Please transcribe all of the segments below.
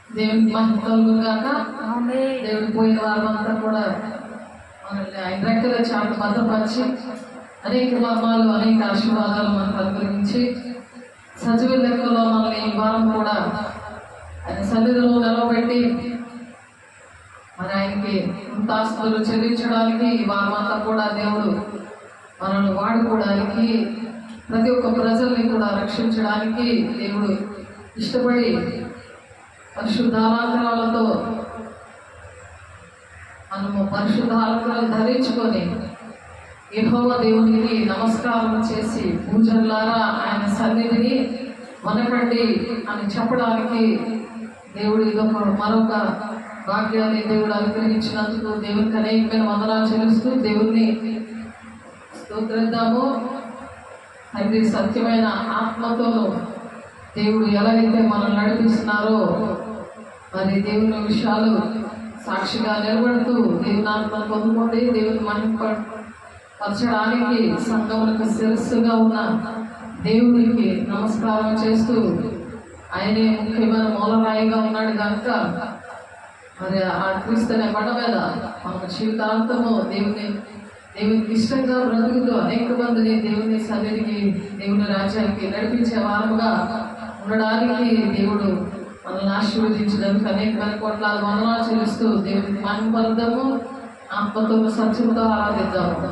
దేవునికి మహిమ కలుగును గాక. దేవుడు పోయిన వారమంతా కూడా మనల్ని ఆయన రెక్కల చాటు భద్రపరిచి అనేక మర్మాలు అనేక ఆశీర్వాదాలు మనకు అనుగ్రహించి సజీవ లెక్కలో మనల్ని ఈ వారం కూడా ఆయన సన్నిధిలో నిలబెట్టి మరి ఆయనకి కృతాస్తులు చెల్లించడానికి ఈ వారమంతా కూడా దేవుడు మనల్ని వాడుకోవడానికి ప్రతి ఒక్క ప్రజల్ని కూడా రక్షించడానికి దేవుడు ఇష్టపడి పరిశుద్ధాలంకరాలతో మనము పరిశుద్ధాలంకరాలు ధరించుకొని యెహోవా దేవునికి నమస్కారం చేసి పూజలారా ఆయన సన్నిధిని వనకండి అని చెప్పడానికి దేవుడు ఇదొక మరొక భాగ్యాన్ని దేవుడు అనుగ్రహించినందుకు దేవునికి అనేకమైన వందనాలు చెల్లిస్తూ దేవుణ్ణి స్తోత్రిద్దాము. అది సత్యమైన ఆత్మతో దేవుడు ఎలాగైతే మనం నడిపిస్తున్నారో మరి దేవుని విషయాలు సాక్షిగా నిలబడుతూ దేవుని ఆత్మను పొందుకోండి. దేవుని మహిమపరచడానికి సంఘములకు శిరస్సుగా ఉన్న దేవునికి నమస్కారం చేస్తూ ఆయనే ముఖ్యమైన మూలరాయిగా ఉన్నాడు కనుక మరి ఆ క్రీస్తునే బండ మీద మన జీవితాంతము దేవునికి ఇష్టంగా బ్రతుకుతూ అనేక మందిని దేవుని సన్నిధికి దేవుని రాజ్యానికి నడిపించే వారముగా ఉండడానికి దేవుడు మనల్ని ఆశీర్వదించడానికి అనేకమైన కోట్లాది వందనాలు చెల్లిస్తూ దేవునికి మహిమపరుద్దాము. ఆత్మతో సత్యంతో ఆరాధిద్దాము.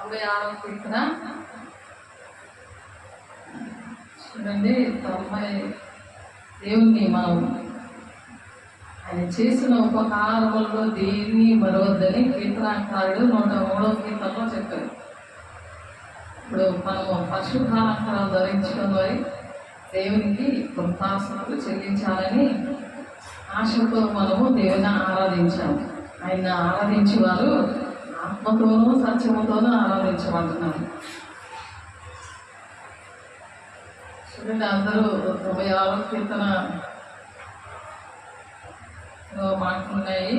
96వ కీర్తన చూడండి. 90 దేవుణ్ణి మనం ఆయన చేసిన ఉపకారములలో దేన్ని మరవద్దని కీర్తనాకారుడు 103వ కీర్తనలో చెప్పారు. ఇప్పుడు మనము పరిశుద్ధాలంకారాలు ధరించుకొని దేవునికి కృతజ్ఞతలు చెల్లించాలని ఆశతో మనము దేవుని ఆరాధించాము. ఆయన ఆరాధించే వారు ఆత్మతోనూ సత్యముతోనూ ఆరాధించమంటున్నారు. చూడండి, అందరూ 96వ కీర్తన మాట్లాడుతున్నాయి.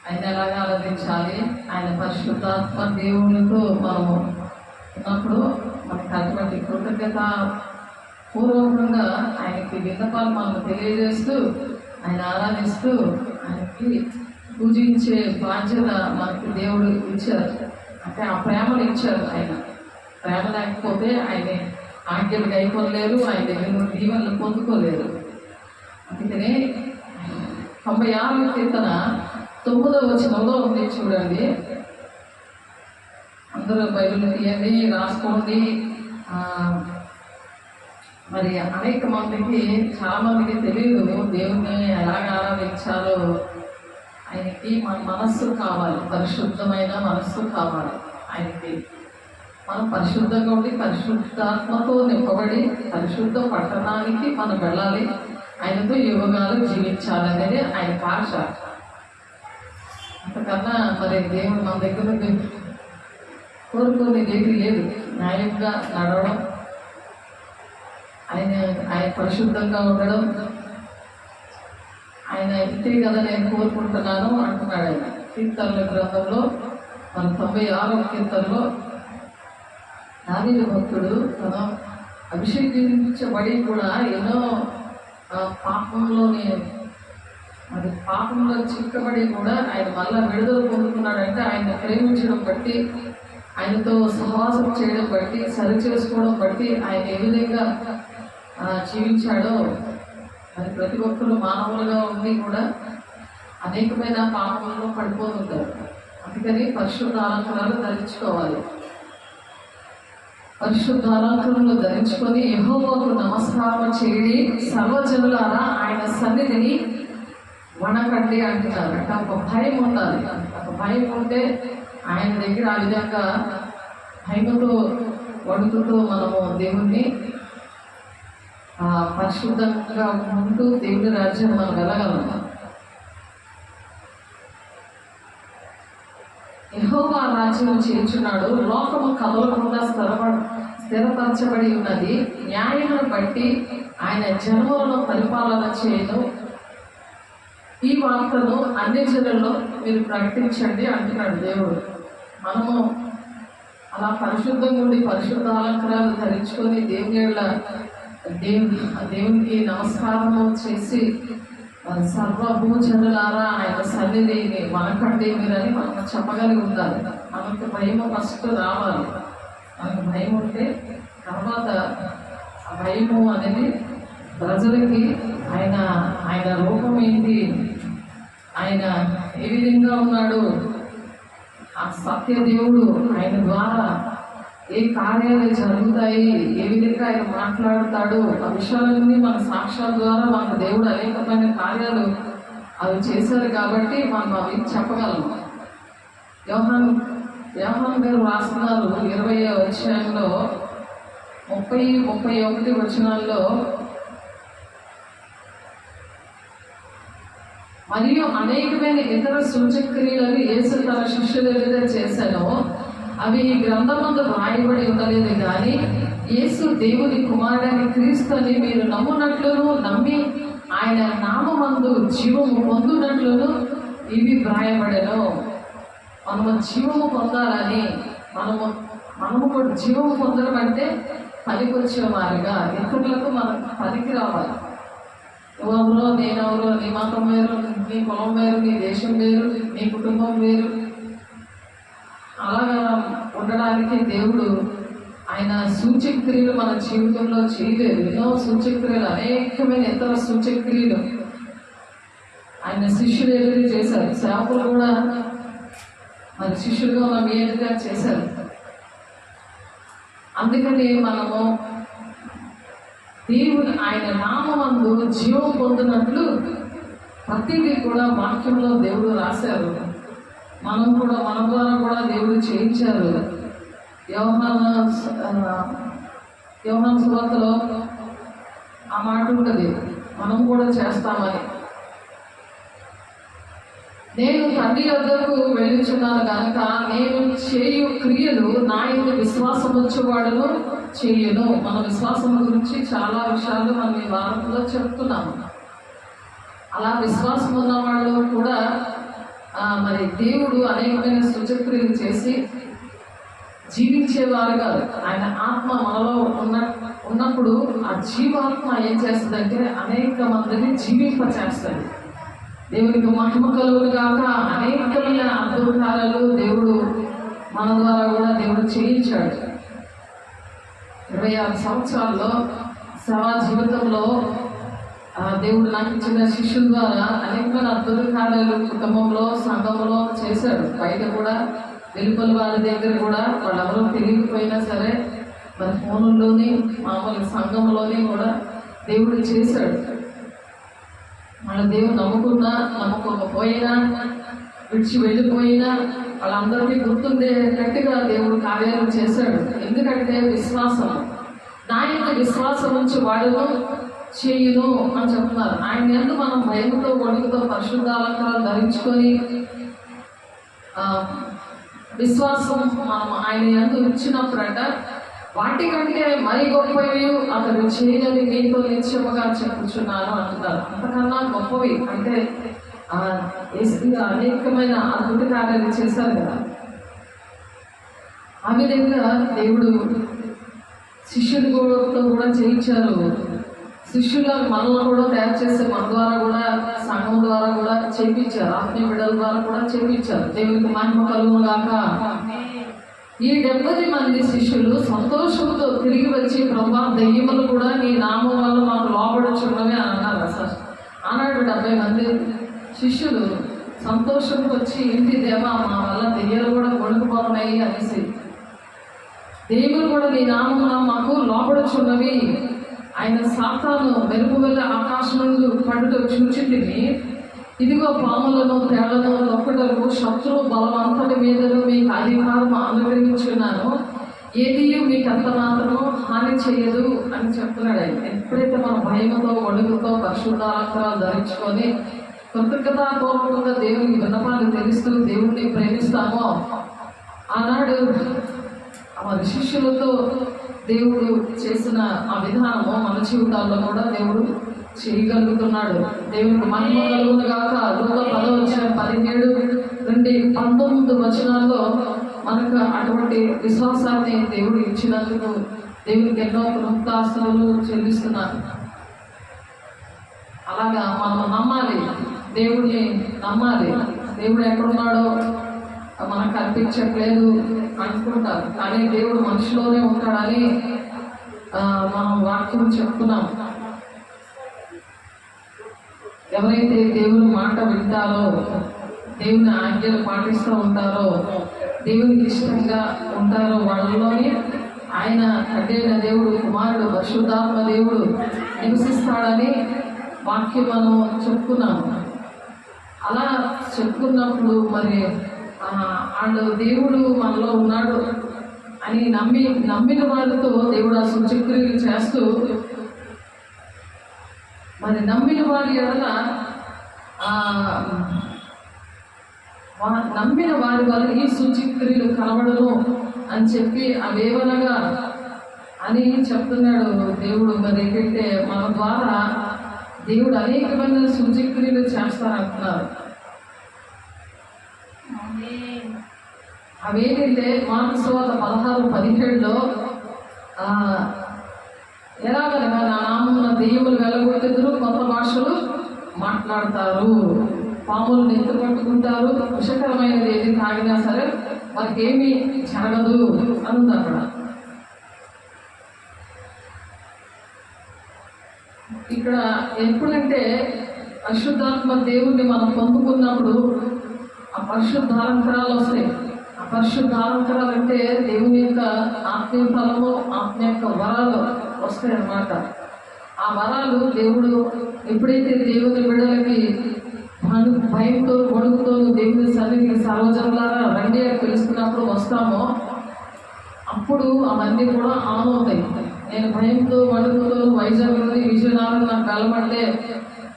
ఆయన ఎలాగ ఆరాధించాలి, ఆయన పరిశుద్ధాత్మ దేవునితో మనము ఉన్నప్పుడు మనకు అటువంటి కృతజ్ఞత పూర్వకంగా ఆయనకి విన్నపాలు మనం తెలియజేస్తూ ఆయన ఆరాధిస్తూ ఆయనకి పూజించే బాధ్యత మనకి దేవుడు ఇచ్చారు. అంటే ఆ ప్రేమను ఇచ్చారు. ఆయన ప్రేమ లేకపోతే ఆయన ఆజ్ఞలు గైకొనలేరు, ఆయన దగ్గర దీవెనలు పొందుకోలేరు. అందుకనే 96వ కీర్తన 9వ వచనంలో ఉంది. చూడండి, అందరూ బైబిల్ తీయండి, రాసుకోండి. మరి అనేక మందికి, చాలా మందికి తెలియదు దేవుణ్ణి ఎలాగ ఆరాధించాలో. ఆయనకి మన మనస్సు కావాలి, పరిశుద్ధమైన మనస్సు కావాలి ఆయనకి. మనం పరిశుద్ధంగా ఉండి పరిశుద్ధాత్మతో నింపబడి పరిశుద్ధ పట్టణానికి మనం వెళ్ళాలి, ఆయనతో యువగాలు జీవించాలనేది ఆయన ఆశ. అంతకన్నా మరి దేవుడు మన దగ్గర నుండి కోరుకునేది ఏది లేదు. న్యాయంగా నడవడం, ఆయన పరిశుద్ధంగా ఉండడం, ఆయన ఇంతే కదా నేను కోరుకుంటున్నాను అంటున్నాడు. ఆయన కీర్తనల గ్రంథంలో మన 96వ కీర్తనలో దావీదు భక్తుడు తన అభిషేకించబడి కూడా ఎన్నో పాపంలో చిక్కబడి కూడా ఆయన మళ్ళా విడుదల పొందుతున్నాడంటే ఆయన ప్రేమించడం బట్టి, ఆయనతో సహవాసం చేయడం బట్టి, సరి చేసుకోవడం బట్టి ఆయన ఏ విధంగా జీవించాడో. మరి ప్రతి ఒక్కరు మానవులుగా ఉండి కూడా అనేకమైన పాపంలో పడిపోతుంటారు. అందుకని పరిశుద్ధ అలంకారాలు ధరించుకోవాలి. పరిశుద్ధ అలంకారంలో ధరించుకొని యెహోవాకు నమస్కారం చేయడి సర్వజనులారా ఆయన సన్నిధిని వణకండి అంటున్నారు. అంటే ఒక భయం ఉండాలి. ఒక భయం ఉంటే ఆయన దగ్గర ఆ విధంగా భయముతో వణుకుతూ మనము దేవుణ్ణి పరిశుద్ధంగా ఉంటూ దేవుని రాజ్యం మనం వెళ్ళగలం. యెహోవా రాజ్యం చేర్చున్నాడు, లోకము కదలకుండా స్థిరపరచబడి ఉన్నది. న్యాయమును బట్టి ఆయన జనములను పరిపాలన చేయను. ఈ వార్తను అన్ని జనుల్లో మీరు ప్రకటించండి అంటున్నాడు దేవుడు. మనము అలా పరిశుద్ధంగా ఉండి పరిశుద్ధ అలంకారాలు ధరించుకొని దేవునికి నమస్కారము చేసి సర్వభూజనులారా ఆయన సన్నిధిని వనకండి మీరని మనం చెప్పగలిగి ఉండాలి. మనకు భయము ఫస్ట్ రావాలి. మనకు భయం ఉంటే తర్వాత ఆ భయము అనేది ప్రజలకి ఆయన రూపం ఏంటి, ఆయన ఏ విధంగా ఉన్నాడు, ఆ సత్య దేవుడు ఆయన ద్వారా ఏ కార్యాలు జరుగుతాయి, ఏ విధంగా ఆయన మాట్లాడుతాడు, ఆ విషయాలన్నీ మన సాక్ష్యాల ద్వారా మన దేవుడు అనేకమైన కార్యాలు అవి చేశారు కాబట్టి మనం అవి చెప్పగలము. యోహాను గారు రాస్తున్నారు 20వ అధ్యాయంలో 30-31 వచనాల్లో, మరియు అనేకమైన ఇతర సూచక్రియలను యేసు తన శిష్యుల ఎదుట చేశాను, అవి ఈ గ్రంథమందు రాయబడి ఉండలేదు కానీ యేసు దేవుని కుమారుడని క్రీస్తు అని మీరు నమ్మునట్లును నమ్మి ఆయన నామమందు జీవము పొందునట్లును ఇవి వ్రాయబడెను. మనము జీవము పొందాలని, మనము కూడా జీవము పొందడం అంటే పనికొచ్చే వారిగా ఇతరులకు మనం పనికి రావాలి. ఎవరో నేనెవరో, నీ మతం వేరు, నీ కులం వేరు, నీ దేశం వేరు, నీ కుటుంబం వేరు, అలాగా ఉండడానికి దేవుడు ఆయన సూచక్రియలు మన జీవితంలో చేయలేదు. ఎన్నో సూచక్రియలు, అనేకమైన ఇతర సూచక్రియలు ఆయన శిష్యులు ఎదురు చేశారు. సేవకులు కూడా మరి శిష్యులుగా ఉన్న మీ ఎదురుగా చేశారు. అందుకని మనము దేవుని ఆయన నామమందు జీవం పొందినట్లు ప్రతిదీ కూడా వాక్యంలో దేవుడు రాశారు. మనం కూడా మన ద్వారా కూడా దేవుడు చేయించారు. యోహాను సువార్తలో ఆ మాట ఉంటుంది, మనం కూడా చేస్తామని. నేను తండ్రి వద్దకు వెళ్ళుచున్నాను కనుక నేను చేయు క్రియలు నా యందు విశ్వాసం వచ్చేవాడును చేయును. మన విశ్వాసం గురించి చాలా విషయాలు మనం ఈ వారంలో చెప్తున్నాము. అలా విశ్వాసం ఉన్న వాళ్ళు కూడా మరి దేవుడు అనేకమైన సూచక్రియలు చేసి జీవించేవారు కాదు. ఆయన ఆత్మ మనలో ఉన్నప్పుడు ఆ జీవాత్మ ఏం చేస్తుందంటే అనేక మందిని జీవింపచేస్తుంది. దేవునికి మహిమ కలుగును గాక. అనేకమైన అద్భుతాలు దేవుడు మన ద్వారా కూడా దేవుడు చేయించాడు. 26 సంవత్సరాల్లో సేవా జీవితంలో దేవుడు నాకు ఇచ్చిన శిష్యుల ద్వారా అనేకమైన అద్భుత కార్యాలు కుటుంబంలో సంఘంలో చేశాడు. బయట కూడా వెలుపల వారి దగ్గర కూడా వాళ్ళెవరూ తెలియకపోయినా సరే మరి ఫోన్లోని మామూలు సంఘంలోని కూడా దేవుడు చేశాడు. మన దేవుడు నమ్ముకున్నా నమ్ముకోకపోయినా విడిచి వెళ్ళిపోయినా వాళ్ళందరికీ గుర్తుండేటట్టుగా దేవుడు కార్యాలు చేశాడు. ఎందుకంటే విశ్వాసం, నా యొక్క విశ్వాసం నుంచి వాడును చేయును అని చెప్తున్నారు. ఆయన ఎందుకు మనం భయంతో వణుకుతో పరిశుద్ధాలంకారాలు ధరించుకొని విశ్వాసం మనం ఆయన ఎందుకు ఇచ్చినప్పుడట వాటికంటే మరి గొప్పవి అతడు చేయని మీతో నిశ్చయముగా చెప్పుచున్నాను అంటున్నారు. అంతకన్నా గొప్పవి అంటే అనేకమైన అద్భుత కార్యాలు చేశారు కదా. ఆ విధంగా దేవుడు శిష్యులతో కూడా చేయించారు. శిష్యుల మనల్ని కూడా తయారు చేసే మన ద్వారా కూడా సంఘం ద్వారా కూడా చేయించారు. ఆత్మీయ బిడ్డల ద్వారా కూడా చేయించారు. దేవునికి మహిమ కలుగును గాక. ఈ 70 మంది శిష్యులు సంతోషంతో తిరిగి వచ్చి ప్రభా దెయ్యములు కూడా నీ నామం వల్ల మాకు లోబడుచున్నవి అని అన్నారు. సార్ అన్నాడు 70 మంది శిష్యులు సంతోషంతో వచ్చి ఇంటి దేవా మా వల్ల దెయ్యాలు కూడా కొనుక్కుపోతున్నాయి అనేసి, దేవుడు కూడా నీ నామమున మాకు లోబడుచున్నవి. ఆయన సాతాను మెరుపు వల్ల ఆకాశం నుండి పడుతూ చూచింది, ఇదిగో పాములను తేళ్లను నొక్కడకు శత్రువు బలవంతటి మీదను మీకు అధికారం అనుగ్రహించున్నాను, ఏది మీకు అంత మాత్రము హాని చేయదు అని చెప్తున్నాడు. ఆయన ఎప్పుడైతే మన భయముతో వణుకుతో పరిశుద్ధాలంకారాలు ధరించుకొని కృతజ్ఞతాపూర్వకంగా దేవునికి విన్నపాలు తెలుస్తూ దేవుడిని ప్రేమిస్తామో ఆనాడు మరి శిష్యులతో దేవుడు చేసిన ఆ విధానము మన జీవితాల్లో కూడా దేవుడు చేయగలుగుతున్నాడు. దేవునికి మహిమ కలుగును గాక. లూకా 10:17-19 వచనాల్లో మనకు అటువంటి విశ్వాసాన్ని దేవుడు ఇచ్చినందుకు దేవునికి ఎన్నో కృతజ్ఞతాస్తుతులు చెల్లిస్తున్నారు. అలాగా మనం నమ్మాలి, దేవుడిని నమ్మాలి. దేవుడు ఎక్కడున్నాడో మనకు కనిపించట్లేదు అనుకుంటారు, కానీ దేవుడు మనిషిలోనే ఉంటాడని మనం వాక్యం చెప్తున్నాం. ఎవరైతే దేవుని మాట వింటారో, దేవుని ఆజ్ఞలు పాటిస్తూ ఉంటారో, దేవునికి ఇష్టంగా ఉంటారో వాళ్ళలోనే ఆయన అడ్డైన దేవుడు కుమారుడు పరిశుద్ధాత్మ దేవుడు నివసిస్తాడని వాక్యం మనం చెప్పుకున్నాము. అలా చెప్పుకున్నప్పుడు మరి వాళ్ళు దేవుడు మనలో ఉన్నాడు అని నమ్మిన వాళ్ళతో దేవుడు ఆ సూచక్రియలు చేస్తూ మరి నమ్మిన వారి వల్ల నమ్మిన వారి వల్ల ఈ సూచక్రియలు కనబడను అని చెప్పి అవేవనగా అని చెప్తున్నాడు దేవుడు. మరి ఏంటంటే మన ద్వారా దేవుడు అనేకమైన సూచక్రియలు చేస్తారంటున్నారు. అవేంటంటే మార్కు సువార్త 16:17లో ఎలాగనగా నా నామమున దెయ్యములు వెళ్ళగొట్టెదరు, కొత్త భాషలు మాట్లాడతారు, పాములను ఎత్తుపట్టుకుంటారు, విషకరమైనది ఏది తాగినా సరే వారికి ఏమీ జరగదు అనుంది అక్కడ. ఇక్కడ ఎప్పుడంటే పరిశుద్ధాత్మ దేవుణ్ణి మనం పొందుకున్నప్పుడు ఆ పరిశుద్ధాలంకరాలు వస్తాయి. ఆ పరిశుద్ధాలంకరాలు అంటే దేవుని యొక్క ఆత్మీయ ఫలము, ఆత్మ యొక్క వరాలు వస్తాయి అన్నమాట. ఆ వరాలు దేవుడు ఎప్పుడైతే దేవుని బిడ్డలకి భయంతో వణుకుతో దేవుని సన్నిధికి సర్వజనులారా రండి అని పిలుస్తున్నప్పుడు వస్తామో అప్పుడు అవన్నీ కూడా ఆన్ అవుతాయి. నేను భయంతో వణుకుతో వైజాగ్ నుండి విజయనగరం నాకు కలమంటే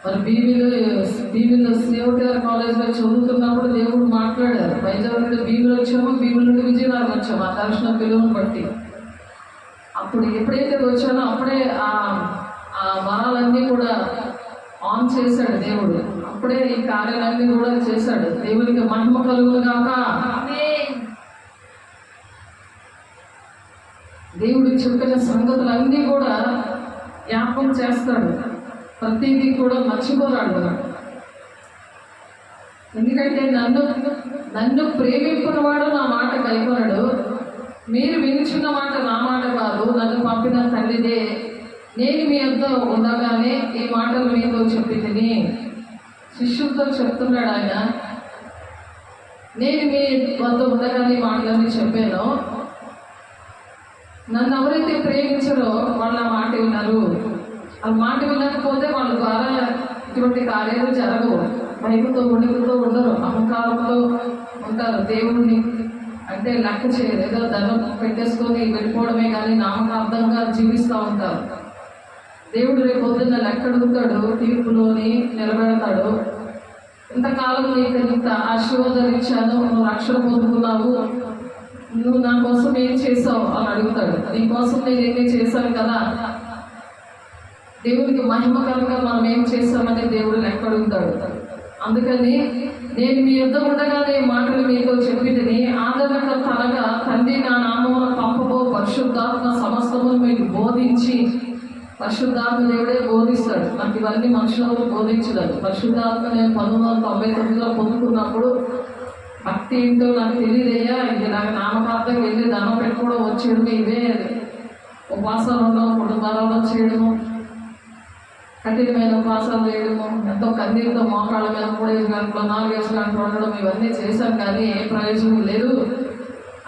మరి బీబీలో శ్రీవటిఆర్ కాలేజ్లో చదువుతున్నప్పుడు దేవుడు మాట్లాడారు. వైజాగ్ నుండి బీబీలో వచ్చామో బీబీల నుండి విజయనగరం వచ్చాము ఆ దర్శనం పిలువను బట్టి. అప్పుడు ఎప్పుడైతే వచ్చానో అప్పుడే ఆ వరాలన్నీ కూడా ఆన్ చేశాడు దేవుడు. అప్పుడే ఈ కార్యాలన్నీ కూడా చేశాడు. దేవునికి మహిమ కలుగును గాక. దేవుడు చెప్పిన సంగతులన్నీ కూడా జ్ఞాపకం చేస్తాడు. ప్రతిదీ కూడా మర్చిపోరాడు. ఎందుకంటే నన్ను ప్రేమించిన వాడు నా మాట కైకొనడు. మీరు వినుచున్న మాట నా మాట కాదు, నన్ను పంపిన తండ్రిదే. నేను మీ వద్ద ఉండగానే ఈ మాటలు మీతో చెప్పి తిని శిష్యులతో చెప్తున్నాడు ఆయన. నేను మీ వద్ద ఉండగానే మాటలన్నీ చెప్పాను. నన్ను ఎవరైతే ప్రేమించారో వాళ్ళ మాట విన్నారు. ఆ మాట వినకపోతే వాళ్ళ ద్వారా ఇటువంటి కార్యాలు జరగవు. భయముతో ఉనికితో ఉండరు, అహంకారంతో ఉంటారు. దేవుడిని అంటే లెక్క చేయరు. ఏదో దండం పెట్టేసుకొని వెళ్ళిపోవడమే కానీ నామకార్థంగా జీవిస్తూ ఉంటారు. దేవుడు రేపు పొద్దున్న లెక్క అడుగుతాడు, తీర్పులోని నిలబెడతాడు. ఇంతకాలం నీకు ఇంత ఆశీర్వాదాలు ఇచ్చాను, నువ్వు రక్షణ పొందుకున్నావు, నువ్వు నా కోసం ఏం చేసావు అని అడుగుతాడు. నీ కోసం నేను ఏమీ చేశాను కదా. దేవుడికి మహిమకరంగా మనం ఏం చేస్తామని దేవుడు లెక్క అడుగుతాడు. అందుకని నేను మీ యుద్ధ ఉండగానే మాటలు మీతో చెప్పిదని ఆదరణకర్త అనగా తండ్రి నా నామమున పంపబో పరిశుద్ధాత్మ సమస్తము మీకు బోధించి, పరిశుద్ధాత్మ దేవుడే బోధిస్తాడు. నాకు ఇవన్నీ మనుషులు బోధించలేదు. పరిశుద్ధాత్మ నేను 1999లో పొందుకున్నప్పుడు భక్తి ఏంటో నాకు తెలియదయ్యా. ఇది నాకు నామకార్థంగా వెళ్ళి దండం పెట్టుకోవడం వచ్చేయడం, ఇవే ఉపవాసాలు ఉండడం, కుటుంబాలలో చేయడము, కఠినమైన ఉపవాసాలు చేయడము, ఎంతో కన్నీరుతో మోకాళ్ళ మీద 3 గంటలు 4 గంటలు ఉండడం, ఇవన్నీ చేశాను కానీ ఏ ప్రయోజనం లేదు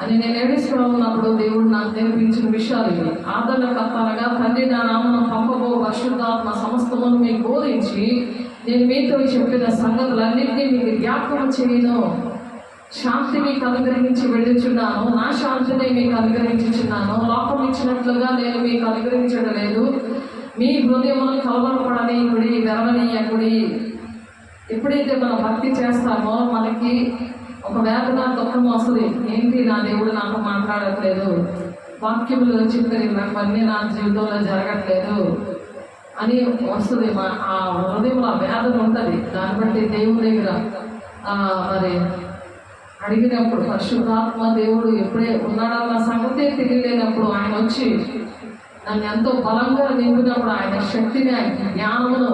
అని నేను ఏడుస్తూ ఉన్నప్పుడు దేవుడు నాకు నేర్పించిన విషయాలు ఇవి. ఆదరణకర్త అనగా తండ్రి నా నామమున పంపబో పరిశుద్ధాత్మ సమస్తమును మీకు బోధించి నేను మీతో చెప్పిన సంగతులన్నింటినీ మీకు జ్ఞాపకం చేయను. శాంతి మీకు అనుగ్రహించి వెళ్ళుచున్నాను, నా శాంతిని మీకు అనుగ్రహించుచున్నాను. లోకం ఇచ్చినట్లుగా నేను మీకు అనుగ్రహించడం లేదు. మీ హృదయమును కలవరపడనీయకుడి, వెరవనీయకుడి. ఎప్పుడైతే మనం భక్తి చేస్తామో మనకి ఒక వేదన దుఃఖం వస్తుంది. ఏంటి నా దేవుడు నాతో మాట్లాడట్లేదు, వాక్యములు చెప్పేది నాకన్నీ నా జీవితంలో జరగట్లేదు అని వస్తుంది. ఆ హృదయంలో ఆ వేదన ఉంటుంది. దాన్ని బట్టి దేవుడి దగ్గర మరి అడిగినప్పుడు పరిశుద్ధాత్మ దేవుడు ఎప్పుడే ఉన్నాడన్న సంగతే తెలియలేనప్పుడు ఆయన వచ్చి నన్ను ఎంతో బలంగా నింపినప్పుడు ఆయన శక్తిని, ఆయన జ్ఞానమును,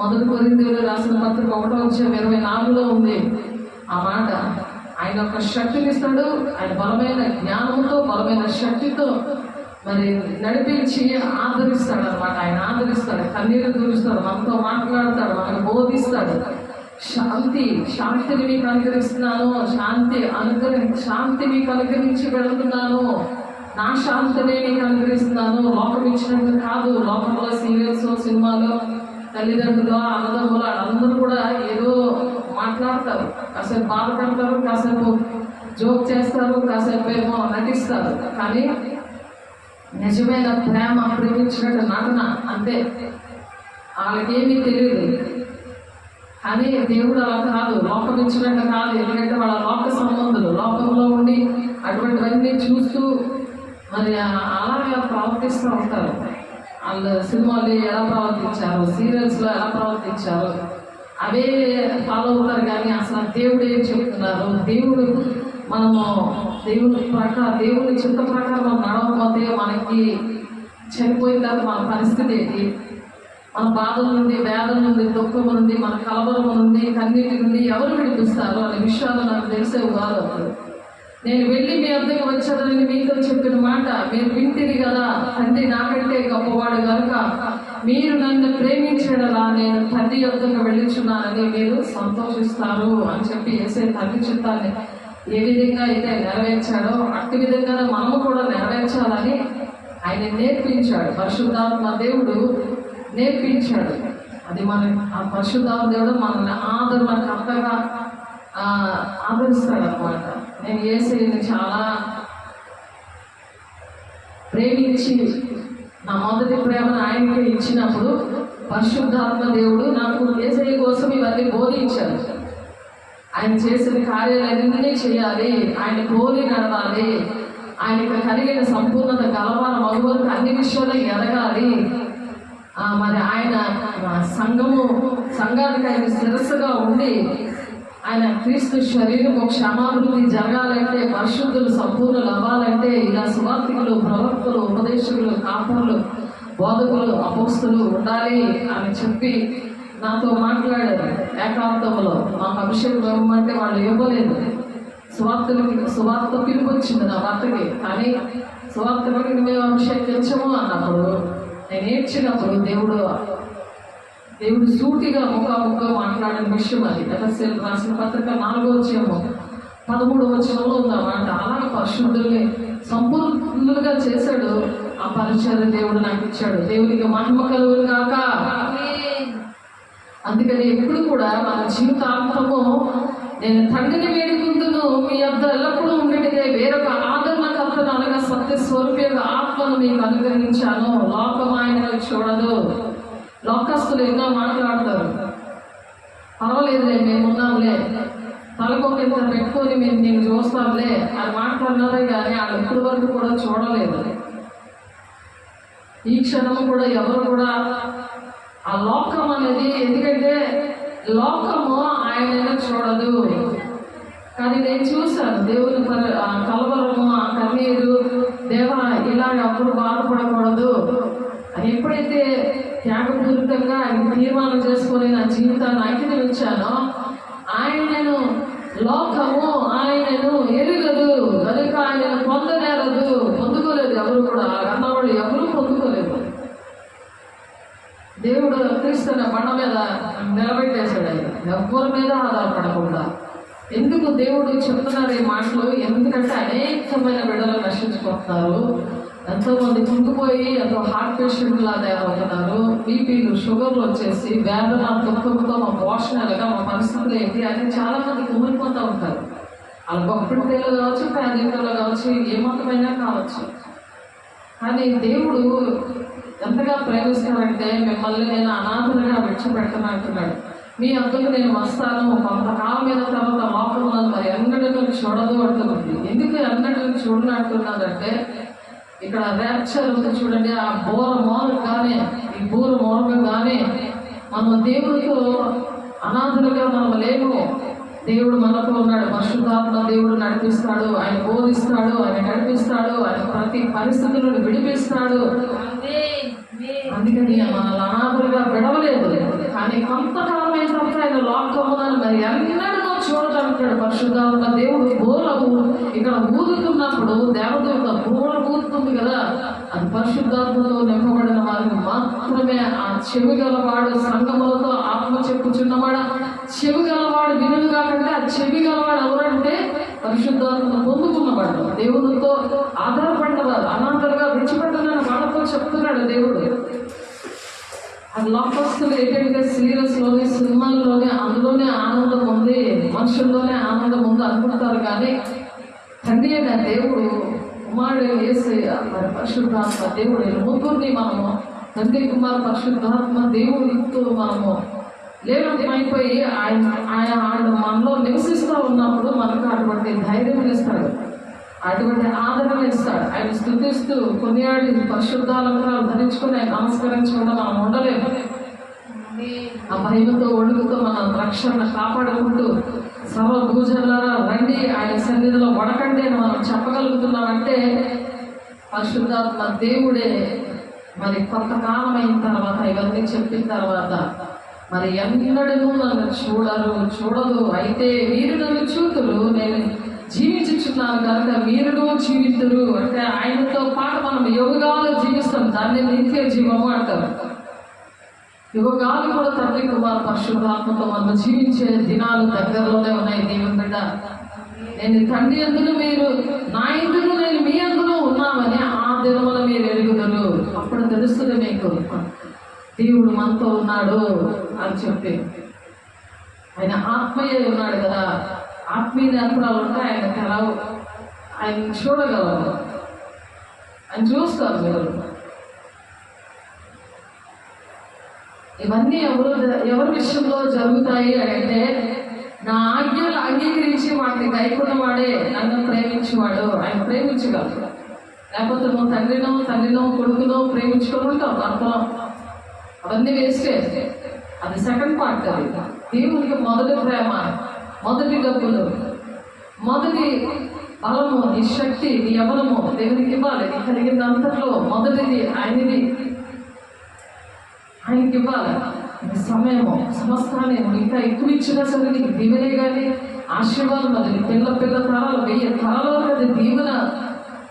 1 కొరింథీయులకు రాసిన పత్రిక 1:24లో ఉంది ఆ మాట. ఆయన ఒక శక్తిని ఇస్తాడు. ఆయన బలమైన జ్ఞానంతో బలమైన శక్తితో మరి నడిపించి ఆదరిస్తాడు అనమాట. ఆయన ఆదరిస్తాడు, కన్నీరు దూరుస్తాడు, మనతో మాట్లాడతాడు, మనకు బోధిస్తాడు. శాంతిని మీకు అనుగ్రహిస్తున్నాను, శాంతి మీకు అనుగ్రహించి వెళుతున్నాను, నా శాంతిని మీకు అనుగ్రహిస్తున్నాను. లోకం ఇచ్చినట్టు కాదు. లోకంలో సీరియల్స్, సినిమాలు, తల్లిదండ్రులు, అన్నదమ్ములు వాళ్ళందరూ కూడా ఏదో మాట్లాడతారు, కాసేపు బాధపడతారు, కాసేపు జోక్ చేస్తారు, కాసేపు ఏమో నటిస్తారు. కానీ నిజమైన ప్రేమ ప్రేమించినట్టు నటన అంతే, వాళ్ళకేమీ తెలియదు. కానీ దేవుడు అలా కాదు, లోకం ఇచ్చినట్టు కాదు. ఎందుకంటే వాళ్ళ లోక సంబంధులు లోకంలో ఉండి అటువంటివన్నీ చూస్తూ మరి అలాగే ప్రవర్తిస్తూ ఉంటారు. వాళ్ళు సినిమాలు ఎలా ప్రవర్తించారు, సీరియల్స్లో ఎలా ప్రవర్తించారు అవే ఫాలో అవుతారు. కానీ అసలు దేవుడు ఏం చెప్తున్నారు, మనము దేవుని చిత్త ప్రకారం మనం నడవకపోతే మనకి చనిపోయిన తర్వాత మన పరిస్థితి ఏంటి, మన బాధల నుండి, వేదన నుండి, దుఃఖము నుండి, మన కలవరము నుండి, కన్నీటి నుండి ఎవరు విడిపిస్తారు అనే విషయాలు నాకు తెలిసేవి కాదు. నేను వెళ్ళి మీ వద్దకు వచ్చానని మీతో చెప్పిన మాట మీరు వింటిరి కదా. తండ్రి నాకంటే గొప్పవాడు కనుక మీరు నన్ను ప్రేమించడలా నేను తండ్రి వద్దకు వెళ్ళుచున్నానని మీరు సంతోషిస్తారు అని చెప్పి యేసే తండ్రి చిత్తాన్ని ఏ విధంగా అయితే నెరవేర్చాడో అట్టి విధంగా మనము కూడా నెరవేర్చాలని ఆయన నేర్పించాడు. పరిశుద్ధాత్మ దేవుడు నేర్పించాడు. అది మన ఆ పరిశుద్ధాత్మ దేవుడు మనల్ని ఆదరణకర్తగా ఆదరిస్తాడు అన్నమాట. నేను యేసయ్యని చాలా ప్రేమించి నా మొదటి ప్రేమను ఆయనకే ఇచ్చినప్పుడు పరిశుద్ధాత్మ దేవుడు నాకు యేసయ్య కోసం ఇవన్నీ బోధించారు. ఆయన చేసిన కార్యాలన్నీ చేయాలి, ఆయన పోలి నడవాలి, ఆయనకు కలిగిన సంపూర్ణత గలవాల మగవరకు అన్ని విషయాలు ఎదగాలి. మరి ఆయన సంఘానికి ఆయన శిరస్సుగా ఉండి ఆయన క్రీస్తు శరీరము క్షమాభివృద్ధి జరగాలంటే, పరిశుద్ధులు సంపూర్ణులు అవ్వాలంటే ఇలా సువార్తికులు, ప్రవక్తలు, ఉపదేశకులు, కాపరులు, బోధకులు, అపోస్తులు ఉండాలి అని చెప్పి నాతో మాట్లాడారు. ఏకాంతంలో మాకు అభిషేకం ఇవ్వమంటే వాళ్ళు ఇవ్వలేదు. సువార్త పిలుపు వచ్చింది నా భర్తకి, కానీ సువార్తకి మేము అభిషేకించము అన్నప్పుడు, నేను ఏడ్చినప్పుడు దేవుడు సూటిగా ముఖాముఖ మాట్లాడిన విషయం అది. ఎఫెసీయులు రాసిన పత్రిక 4వ అధ్యాయము 13వ వచనంలో ఉందన్నమాట. అలాగే పరిశుద్ధుల్ని సంపూర్ణులుగా చేశాడు. ఆ పరిచర్య దేవుడు నాకు ఇచ్చాడు. దేవునికి మహిమ కలుగును గాక. అందుకని ఎప్పుడు కూడా మన జీవితాంతము నేను తండ్రిని వేడుకుందును, మీ వద్ద ఎల్లప్పుడూ ఉండేటిదే వేరొక ఆదరణకర్తను అనగా సత్య స్వరూపి యొక్క ఆత్మను మీకు అనుగ్రహించాను. లోకం ఆయనను చూడదు. లోకస్తులు ఎన్నో మాట్లాడతారు, పర్వాలేదులే మేమున్నాంలే, తలకొక పెట్టుకొని మేము నేను చూస్తాంలే అని మాట్లాడినారే కానీ వాళ్ళు ఇప్పటి వరకు కూడా చూడలేదు. ఈ క్షణము కూడా ఎవరు కూడా ఆ లోకం అనేది, ఎందుకంటే లోకము ఆయనైనా చూడదు. కానీ నేను చూశాను దేవుని కలవరము, ఆ కన్నీరు, దేవా ఇలా ఎప్పుడు బాధపడకూడదు అని ఎప్పుడైతే త్యాగపూరితంగా ఆయన తీర్మానం చేసుకొని నా జీవితాన్ని అంకితం ఇచ్చానో, ఆయనను లోకము ఆయనను ఎరుగదు కనుక ఆయనను పొందుకోలేదు. ఎవరు కూడా అన్నవాళ్ళు ఎవరు పొందుకోలేదు. దేవుడు క్రీస్తున్న బండ మీద నిలబెట్టేశాడు. ఆయన ఎవరి మీద ఆధారపడకుండా. ఎందుకు దేవుడు చెప్తున్నారు ఈ మాటలు? ఎందుకంటే అనేకమైన బిడ్డలు నశించుకుంటున్నారు. ఎంతోమంది కుంగిపోయి ఎంతో హార్ట్ పేషెంట్ లా తయారవుతున్నారు. బీపీలు, షుగర్లు వచ్చేసి వేదన, దుఃఖంతో మా పోషణలుగా మా పరిస్థితులు ఏంటి అని చాలా మంది కుమిలిపోతూ ఉంటారు. వాళ్ళ గొప్పటిలో కావచ్చు, పేదింట్లో కావచ్చు, ఏ మతమైనా కావచ్చు. కానీ దేవుడు ఎంతగా ప్రేమిస్తాడంటే, మిమ్మల్ని నేను అనాథలుగా విడిచిపెట్టనంటున్నాడు. మీ వద్దకు నేను వస్తాను, కొంతకాలం మీద తర్వాత లోకంలో మరి ఎన్నడూ చూడదు అంటున్నది. ఎందుకు ఎన్నడూ చూడను అంటున్నదంటే, ఇక్కడ ర్యాప్చర్ ఉంది చూడండి. ఆ బోర మోరగానే, ఈ బూర మోరగానే మనం దేవుడితో అనాథులుగా మనం లేము. దేవుడు మనతో ఉన్నాడు. పరిశుద్ధాత్మ దేవుడు నడిపిస్తాడు, ఆయన బోధిస్తాడు, ఆయన నడిపిస్తాడు, ఆయన ప్రతి పరిస్థితులను విడిపిస్తాడు. అందుకని మనల్ని అనాథులుగా విడవలేదు. కానీ కొంతకాలం అయిన తర్వాత ఆయన లోకములను మరి ఎన్నడూ చూడదంటాడు. పరిశుద్ధాత్మ దేవుడు బోరవు ఇక్కడ ఊదుతున్నప్పుడు, దేవదూత బోర ఊదుతుంది కదా, అది పరిశుద్ధాత్మతో నింపబడిన వారికి మాత్రమే. ఆ చెవి గలవాడు సంగములతో ఆత్మ చెప్పుచున్నవాడు, చెవి గలవాడు వినులు కాకంటే ఆ చెవి గలవాడు ఎవరంటే పరిశుద్ధాత్మను పొందుకున్నవాడు, దేవునితో ఆధారపడినవారు, అనాథలుగా విడిచిపెట్టనని వాళ్ళతో చెప్తున్నాడు దేవుడు. అది లోకస్తులు ఏంటంటే సీరియస్లోనే, సినిమాల్లోనే, అందులోనే ఆనందం ఉంది, మనుషుల్లోనే ఆనందం ఉంది అనుకుంటారు. కానీ తండ్రి అయిన దేవుడు, కుమారుడు యేసయ్య, మరి పరిశుద్ధాత్మ దేవుడు, ముగ్గురిని మనము తండ్రి, కుమారు, పరిశుద్ధాత్మ దేవుడితో మనము లేనమైపోయి ఆయన మనలో నివసిస్తూ ఉన్నప్పుడు మనకు అటువంటి ధైర్యం ఇస్తాడు, అటువంటి ఆదరణ ఇస్తాడు. ఆయన స్తుతిస్తూ కొనియాడి పరిశుద్ధాలంకరాలు ధరించుకొని ఆయన నమస్కరించకుండా మనం ఉండలేము. ఆ భయంతో ఒడుగుతో మన రక్షణ కాపాడుకుంటూ సర్వభూజనులారా రండి ఆయన సన్నిధిలో వడకండి అని మనం చెప్పగలుగుతున్నామంటే పరిశుద్ధాత్మ దేవుడే. మరి కొంతకాలం అయిన తర్వాత, ఇవన్నీ చెప్పిన తర్వాత, మరి ఎన్నడూ నన్ను చూడదు, అయితే మీరు నన్ను చూతురు, నేను జీవించుచున్నాను కనుక మీరును జీవితురు అంటే ఆయనతో పాటు మనం యుగాలు జీవిస్తాం. దాన్ని నిత్య జీవము అంటారు. యుగాలు కూడా తండ్రి, కుమారు, పరిశుద్ధాత్మతో మనం జీవించే దినాలు దగ్గరలోనే ఉన్నాయి. దేవుని బిడ్డ, నేను తండ్రి అందులో మీరు నా ఇందులో నేను మీ అందులో ఉన్నామని ఆ దినమున మీరు ఎరుగుతారు. తెలుస్తుంది మీకు దేవుడు మనతో ఉన్నాడు అని చెప్పి. ఆయన ఆత్మీయ ఉన్నాడు కదా, ఆత్మీయ నేత్రాలు ఉంటే ఆయన తెలవు, ఆయన చూడగలరు, ఆయన చూస్తారు. మీరు ఇవన్నీ ఎవరి విషయంలో జరుగుతాయి అంటే, నా ఆజ్ఞలు అంగీకరించి వాటిని గైకొన్నవాడే నన్ను ప్రేమించేవాడు. ఆయన ప్రేమించగలరు. లేకపోతే నువ్వు తండ్రినో కొడుకునో ప్రేమించుకుంటావు అర్థం, అవన్నీ వేస్టే. అది సెకండ్ పార్ట్. అది దేవునికి మొదటి ప్రేమ, మొదటి డబ్బులు, మొదటి బలము, నీ శక్తి, నీ యవనము దేవునికి ఇవ్వాలి. నీ కలిగిన అంతట్లో మొదటిది ఆయనది, ఆయనకి ఇవ్వాలి. సమయము సమస్తాన్ని ఇంకా ఎక్కువ ఇచ్చినా సరే నీకు దీవెనే కానీ ఆశీర్వాదం. అది పిల్ల తరాలు 1000 తరాలు అది దీవెన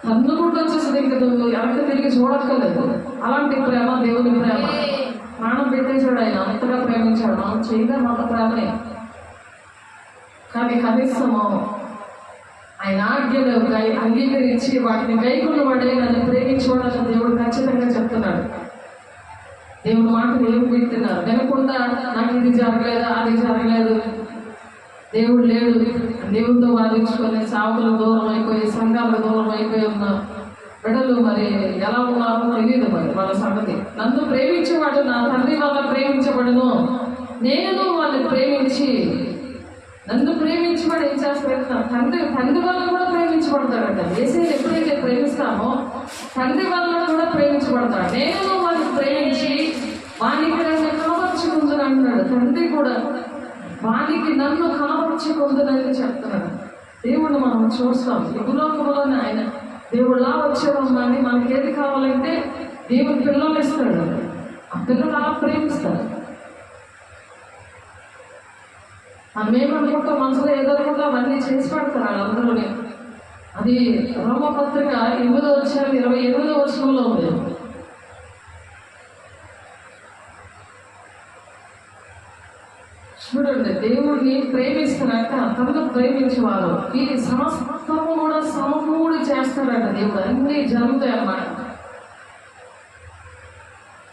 తన్నుకుంటూ వచ్చేసింది. ఇంకా నువ్వు వెనక్కి తిరిగి చూడక్కర్లేదు. అలాంటి ప్రేమ దేవుని ప్రేమ. ప్రాణం పెట్టేశాడు ఆయన, అంతగా ప్రేమించాడు. మనం చేయలేం అంత ప్రేమనే. కానీ కనీసము ఆయన ఆజ్ఞలు అంగీకరించి వాటిని గైకొన్నవాడే నన్ను ప్రేమించేవాడు దేవుడు ఖచ్చితంగా చెప్తున్నాడు. దేవుడు మాటలు ఏం వింటున్నారు వినకుండా నాకు ఇది జరగలేదు, అది జరగలేదు, దేవుడు లేడు, దేవుడితో వాదించుకొని సావులకు దూరం అయిపోయి, సంఘాలకు దూరం అయిపోయి ఉన్న బిడ్డలు మరి ఎలా ఉన్నారో తెలియదు. మరి వాళ్ళ సంగతి. నన్ను ప్రేమించేవాడు నా తండ్రి వల్ల ప్రేమించబడును, నేను వాళ్ళని ప్రేమించి. నన్ను ప్రేమించేవాడు ఏం చేస్తాడు? తండ్రి వల్ల కూడా ప్రేమించబడతాడట. యేసయ్యను ఎప్పుడైతే ప్రేమిస్తామో తండ్రి వల్ల కూడా ప్రేమించబడతాడు. నేను వాళ్ళని ప్రేమించి వానికి నన్ను కనపరుచుకుందని అంటున్నాడు. తండ్రి కూడా వానికి నన్ను కనపరుచుకుందని చెప్తున్నాడు. దేవుడిని మనం చూస్తాం. ఈ భూలోకంలోనే ఆయన దేవుడులా వచ్చేవాళ్ళని మనకి ఏది కావాలంటే దేవుడు పిల్లలు ఇస్తాడు. ఆ పిల్లలు అలా ప్రేమిస్తారు. మేమనుకుంటాం మనసులో ఏదనుకుంటా అవన్నీ చేసి పెడతారు వాళ్ళందరూనే. అది రోమపత్రిక 8వ అధ్యాయం 28వ వచనంలో ఉంది. చూడండి, దేవుడిని ప్రేమిస్తారట, తనను ప్రేమించేవారు ఈ సమస్తము కూడా సమకూడి చేస్తారట. దేవుడు అన్నీ జరుగుతాయి అన్నమాట.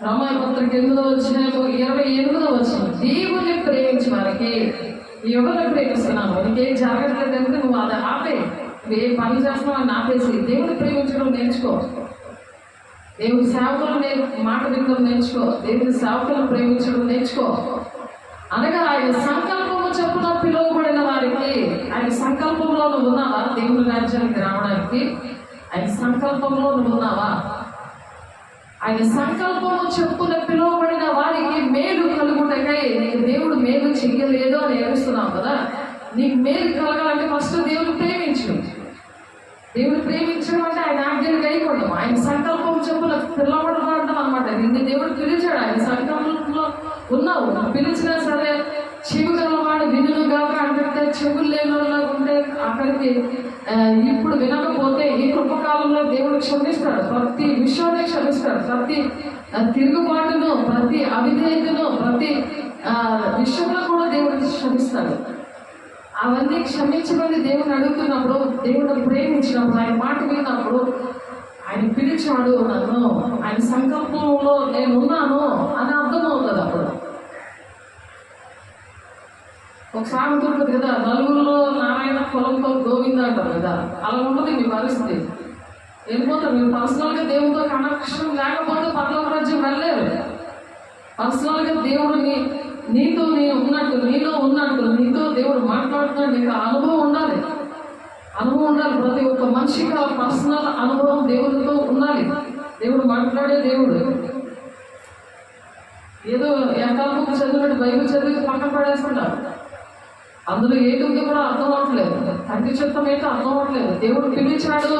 రోమపత్రిక 8వ అధ్యాయం 28వ వచనం, దేవుని ప్రేమించే వారికి ఎవరిని ప్రేమిస్తున్నాను, నీకేం జరగట్లేదంటే నువ్వు అది ఆపే, నువ్వు ఏ పని చేస్తున్నావు అని ఆపేసి దేవుని ప్రేమించడం నేర్చుకో. దేవుని సేవకులు మాట వినడం నేర్చుకో. దేవుని సేవకులను ప్రేమించడం నేర్చుకో. అనగా ఆయన సంకల్పము చొప్పున పిలువబడిన వారికి, ఆయన సంకల్పంలో నువ్వు ఉన్నావా? దేవుని రాజ్యానికి రావడానికి ఆయన సంకల్పంలో నువ్వు ఉన్నావా? ఆయన సంకల్పము చొప్పున పిలువబడిన వారికి మేలు కలుగుటకై నీకు దేవుడు మేలు చెయ్యలేదు అని ఏడుస్తున్నావు కదా. నీకు మేలు కలగాలంటే ఫస్ట్ దేవుని ప్రేమించు. దేవుని ప్రేమించడం అంటే ఆయన ఆజ్ఞలు గైకొనడం. ఆయన సంకల్పం చొప్పున పిలవబడడం అనమాట. నిన్ను దేవుడు పిలిచాడు. ఆయన సంకల్పంలో ఉన్నావు. పిలిచినా సరే చెవి గలవాడు వినును గాక అంటే చెవులు లేని వాళ్ళగా ఉంటే అక్కడికి ఇప్పుడు వినకపోతే ఈ కృపకాలంలో దేవుడు క్షమిస్తాడు. ప్రతి విషయాన్ని క్షమిస్తాడు. ప్రతి తిరుగుబాటును, ప్రతి అవిధేయతను, ప్రతి విషయంలో కూడా దేవుడికి క్షమిస్తాడు. అవన్నీ క్షమించమని దేవుని అడుగుతున్నప్పుడు, దేవుడిని ప్రేమించినప్పుడు, ఆయన మాట విన్నప్పుడు ఆయన పిలిచాడు నన్ను, ఆయన సంకల్పంలో నేనున్నాను అని అర్థమవుతుంది. అప్పుడు ఒక సామెత ఉంటుంది కదా, నలుగురిలో నారాయణ పొలంతో గోవింద అంటారు కదా. అలా ఉంటుంది మీ పరిస్థితి. వెళ్ళిపోతారు. మీరు పర్సనల్గా దేవుడితో కనెక్షన్ లేకపోతే పరలోక రాజ్యం వెళ్ళలేరు. పర్సనల్గా దేవుడు నీతో ఉన్నట్టు, నీలో ఉన్నట్టు, నీతో దేవుడు మాట్లాడుతున్నాడు. నీకు అనుభవం ఉండాలి. ప్రతి ఒక్క మనిషికి ఆ పర్సనల్ అనుభవం దేవుడితో ఉండాలి. దేవుడు మాట్లాడే దేవుడు. ఏదో ఎకాల బుక్ చదివినట్టు బైబిల్ చదివి పక్కన పడేస్తున్నారు. అందులో ఏది కూడా అర్థం అవ్వట్లేదు. తండ్రి చిత్తం అయితే అర్థం అవ్వట్లేదు. దేవుడు పిలిచాడు,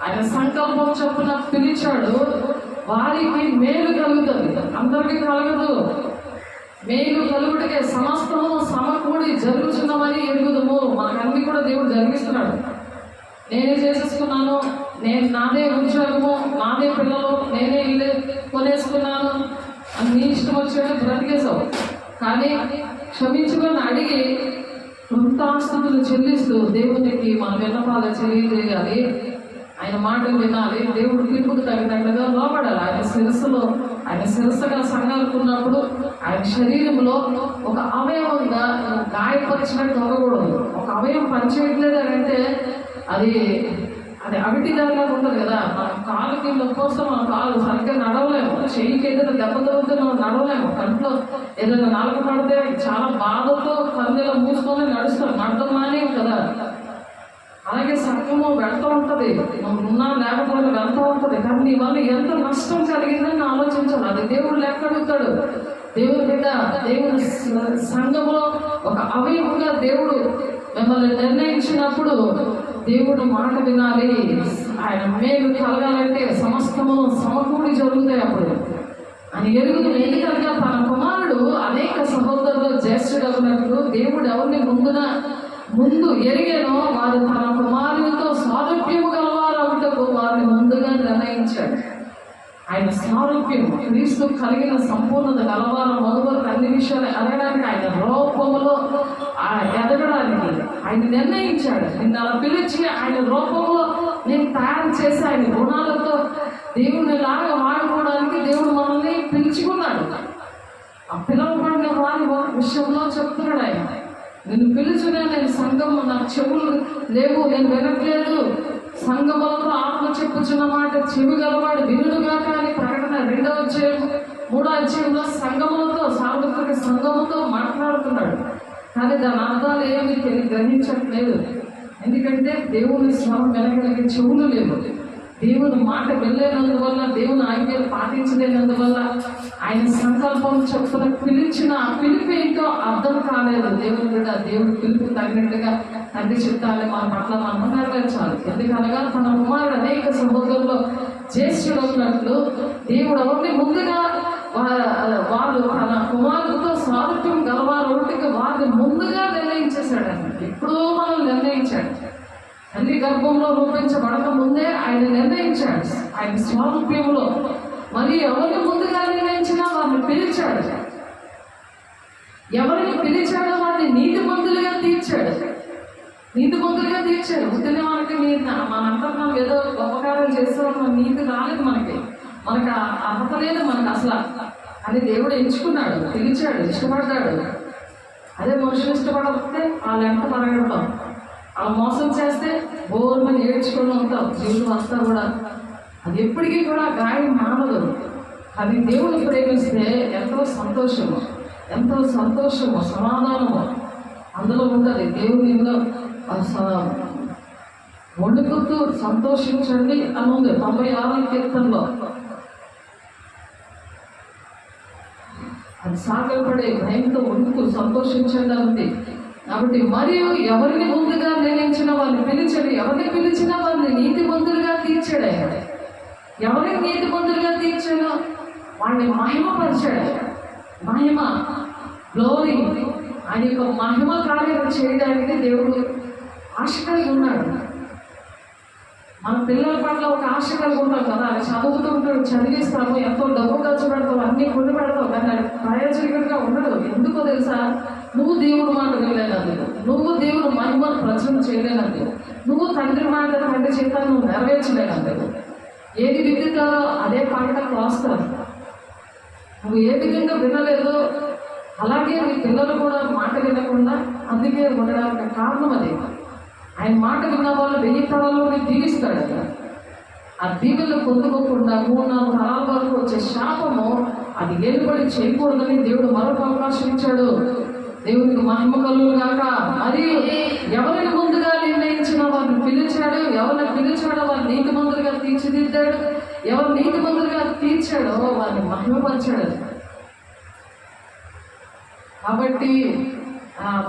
ఆయన సంకల్పం చొప్పున పిలిచాడు. వారికి మేలు కలుగుతుంది, అందరికీ కలగదు. మేలు కలుగుడికే సమస్తము సమకూడి జరుగుతున్నమని ఎరుగుదము. మనకన్నీ కూడా దేవుడు జరిగిస్తున్నాడు. నేనే చేసేసుకున్నాను, నాదే ఉద్యోగము, నాదే పిల్లలు, నేనే ఇల్లు కొనేసుకున్నాను అని నీ ఇష్టం వచ్చేది బ్రతికేసావు. కానీ క్షమించుకొని అడిగి కృతాస్తుతులు చెల్లిస్తూ దేవునికి మన విన్నపాలు తెలియజేయాలి. ఆయన ఆయన మాటలు వినాలి, దేవుడు పిలుపుకు తగినట్లుగా లోపడాలి. ఆయన శిరస్సుగా సంఘాలకు ఉన్నప్పుడు ఆయన శరీరంలో ఒక అవయవంగా గాయపరిచినట్టు అవ్వకూడదు. ఒక అవయవం పనిచేయట్లేదు అని అంటే అది అవిటిదారిగా ఉంటుంది కదా. మనం కాలుకి నొప్పి వస్తే మన కాలు సరిగ్గా నడవలేము, చెయ్యికి ఏదైనా దెబ్బ తగ్గితే మనం నడవలేము, కంట్లో ఏదైనా నలక పడితే చాలా బాధతో కన్నీళ్ళ మూసుకొని నడవడం మానే కదా. అలాగే సంఘము వెళ్తూ ఉంటుంది, ఉన్నా లేకపోతే వెళ్తూ ఉంటుంది. కానీ నీ వల్ల ఎంత నష్టం కలిగిందని ఆలోచించాలి. అది దేవుడు లెక్క అడుగుతాడు. దేవుడి బిడ్డ, దేవుని సంఘములో ఒక అవయవంగా దేవుడు మిమ్మల్ని నిర్ణయించినప్పుడు దేవుడు మాట వినాలి. ఆయన మేలు కలగాలంటే సమస్తము సమకూడి జరుగుతాయి. అప్పుడు అని ఎరుగుతుంది. ఎందుకంటే తన కుమారుడు అనేక సహోదరులు జ్యేష్ఠుడు ఉన్నప్పుడు దేవుడు ఎవరిని ముందు ఎరిగానో వారు తన కుమారుడితో సారూప్యము గలవారు అవుటకు వారిని ముందుగా నిర్ణయించాడు. ఆయన సారూప్యం, క్రీస్తు కలిగిన సంపూర్ణత గలవారు మొదలు అన్ని విషయాలు ఎదగడానికి, ఆయన రూపంలో ఎదగడానికి ఆయన నిర్ణయించాడు. నిన్ను అలా పిలిచి ఆయన రూపంలో నేను తయారు చేసి ఆయన గుణాలతో దేవుని లాగా వాడుకోవడానికి దేవుడు మనల్ని పిలుచుకున్నాడు. ఆ పిలవబడిన వారి విషయంలో చెప్తున్నాడు ఆయన, నిన్ను పిలుచునే నేను సంఘము, నాకు చెవులు లేవు, నేను వినట్లేదు, సంఘములతో ఆత్మ చెప్పుచున్న మాట చెవి గలవాడు వినుడుగా. కానీ ప్రకటన 2వ అధ్యాయం 3వ అధ్యాయంలో సంఘములతో సార్వత్రిక సంఘముతో మాట్లాడుతున్నాడు. కానీ దాని అర్థాలు ఏమి గ్రహించట్లేదు. ఎందుకంటే దేవుని స్వరం వినగలిగే చెవులు లేవు. దేవుని మాట వెళ్ళలేనందువల్ల, దేవుని ఆజ్ఞలు పాటించలేనందువల్ల ఆయన సంకల్పం చెప్పున పిలిచిన పిలుపు ఏంటో అర్థం కాలేదు. దేవుని బిడ్డ, దేవుడి పిలుపు తగినట్టుగా తండ్రి చిత్తాన్ని మన పట్ల మనం నెరవేర్చాలి. ఎందుకనగా తన కుమారుడు అనేక సహోదరులు జ్యేష్ఠుడు ఉన్నట్లు దేవుడు ఎవరిని ముందుగా వాళ్ళు తన కుమారుడితో సారూప్యం గలవారు ఒకటికి వారిని ముందుగా నిర్ణయించేశాడండి. ఎప్పుడో మనం నిర్ణయించాడు. తల్లి గర్భంలో రూపించబడక ముందే ఆయన నిర్ణయించాడు. ఆయన స్వారూప్యంలో మరి ఎవరిని ముందుగా నిర్ణయించినా వారిని పిలిచాడు. ఎవరిని పిలిచాడో వారిని నీతిమంతులుగా తీర్చాడు. ఉత్తనే మనకి మనంతా మనం ఏదో గొప్పకారం చేస్తాం, మన నీతి రాలేదు, మనకి అర్హత లేదు మనకు అసలు. అని దేవుడు ఎంచుకున్నాడు, పిలిచాడు, ఇష్టపడ్డాడు. అదే మనుషులు ఇష్టపడకపోతే వాళ్ళు ఎంత పరగడతాం, అలా మోసం చేస్తే బోర్మని ఏడ్చుకొని ఉంటాం జీవితం అంతా కూడా. అది ఎప్పటికీ కూడా గాయం మానదు. అది దేవుడు ప్రేమిస్తే ఎంతో సంతోషము సమాధానము అందులో ఉంటుంది. దేవునిలో వణుకుతూ సంతోషించండి అని ఉంది 96వ కీర్తనలో. అది సాగపడే భయంతో వణుకు సంతోషించండి ఉంది. కాబట్టి మరియు ఎవరిని ముందుగా నిర్ణయించిన వారిని పిలిచాడు, ఎవరిని పిలిచినా వారిని నీతిమంతులుగా తీర్చాడు. ఎవరిని నీతిమంతులుగా తీర్చాడో వాడిని మహిమపరిచాడు. మహిమ, గ్లోరీ, ఆయన యొక్క మహిమ కార్యం చేయడానికి దేవుడు ఆశ కలిగి ఉన్నాడు. మన పిల్లల పట్ల ఒక ఆశ కలిగి ఉంటాం కదా. అది చదువుతుంటాడు, చదివిస్తాము, ఎంతో డబ్బు ఖర్చు పెడతావు, అన్ని కొని పెడతావు, కానీ అది ప్రయోజనకరంగా ఉండదు. ఎందుకో తెలుసా? నువ్వు దేవుడు మాట వినలేనందుకు, నువ్వు దేవుడు మహిమను ప్రచురణ చేయలేనందుకు, నువ్వు తండ్రి మాట తండ్రి చేత నువ్వు నెరవేర్చలేనందుకు. ఏది విద్యుతారో అదే పంటకు వస్తారు. నువ్వు ఏ విధంగా వినలేదో అలాగే నీ పిల్లలు కూడా మాట వినకుండా అందుకే ఉండడానికి కారణం అది. ఆయన మాట విన్న వాళ్ళు 1000 తరాలను దీవిస్తాడు. ఆ దీవెలు పొందుకోకుండా 3-4 తరాల వరకు వచ్చే శాపము అది ఏలుబడి చేయకూడదని దేవుడు మరొక అవకాశం ఇచ్చాడు. దేవునికి మహిమ కలుగును గాక. మరియు ఎవరిని ముందుగా నిర్ణయించిన వారిని పిలిచాడు, ఎవరిని పిలిచాడో వారిని నీతిమంతులుగా తీర్చిదిద్దాడు, ఎవరు నీతిమంతులుగా తీర్చాడో వారిని మహిమపరిచాడు. కాబట్టి